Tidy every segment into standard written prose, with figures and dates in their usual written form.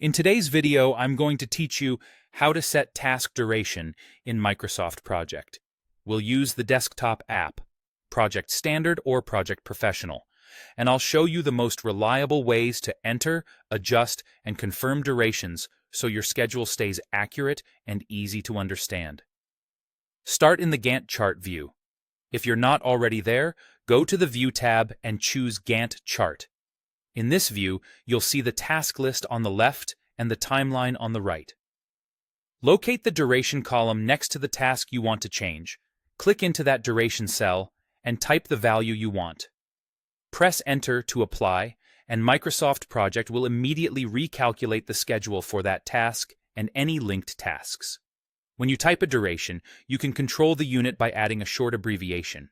In today's video, I'm going to teach you how to set task duration in Microsoft Project. We'll use the desktop app, Project Standard or Project Professional, and I'll show you the most reliable ways to enter, adjust, and confirm durations so your schedule stays accurate and easy to understand. Start in the Gantt chart view. If you're not already there, go to the View tab and choose Gantt chart. In this view, you'll see the task list on the left and the timeline on the right. Locate the duration column next to the task you want to change. Click into that duration cell and type the value you want. Press Enter to apply, and Microsoft Project will immediately recalculate the schedule for that task and any linked tasks. When you type a duration, you can control the unit by adding a short abbreviation.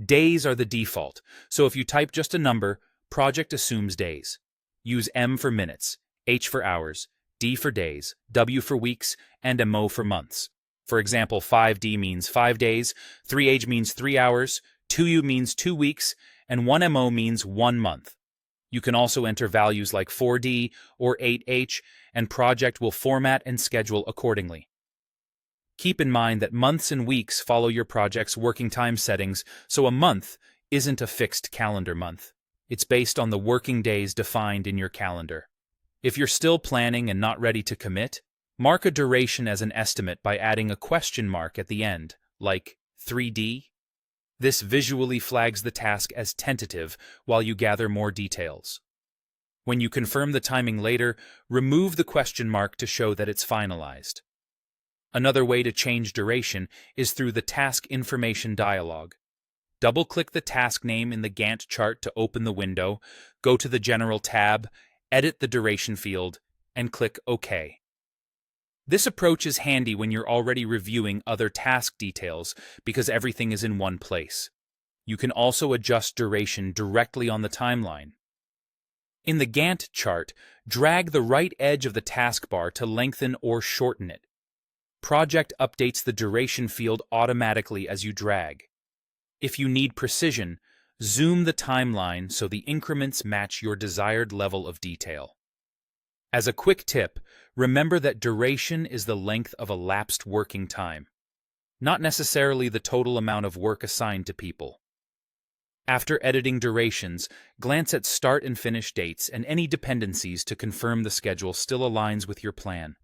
Days are the default, so if you type just a number, Project assumes days. Use M for minutes, H for hours, D for days, W for weeks, and MO for months. For example, 5D means 5 days, 3H means 3 hours, 2U means 2 weeks, and 1MO means 1 month. You can also enter values like 4D or 8H, and Project will format and schedule accordingly. Keep in mind that months and weeks follow your project's working time settings, so a month isn't a fixed calendar month. It's based on the working days defined in your calendar. If you're still planning and not ready to commit, mark a duration as an estimate by adding a question mark at the end, like 3D. This visually flags the task as tentative while you gather more details. When you confirm the timing later, remove the question mark to show that it's finalized. Another way to change duration is through the Task Information dialog. Double-click the task name in the Gantt chart to open the window, go to the General tab, edit the duration field, and click OK. This approach is handy when you're already reviewing other task details because everything is in one place. You can also adjust duration directly on the timeline. In the Gantt chart, drag the right edge of the taskbar to lengthen or shorten it. Project updates the duration field automatically as you drag. If you need precision, zoom the timeline so the increments match your desired level of detail. As a quick tip, remember that duration is the length of elapsed working time, not necessarily the total amount of work assigned to people. After editing durations, glance at start and finish dates and any dependencies to confirm the schedule still aligns with your plan.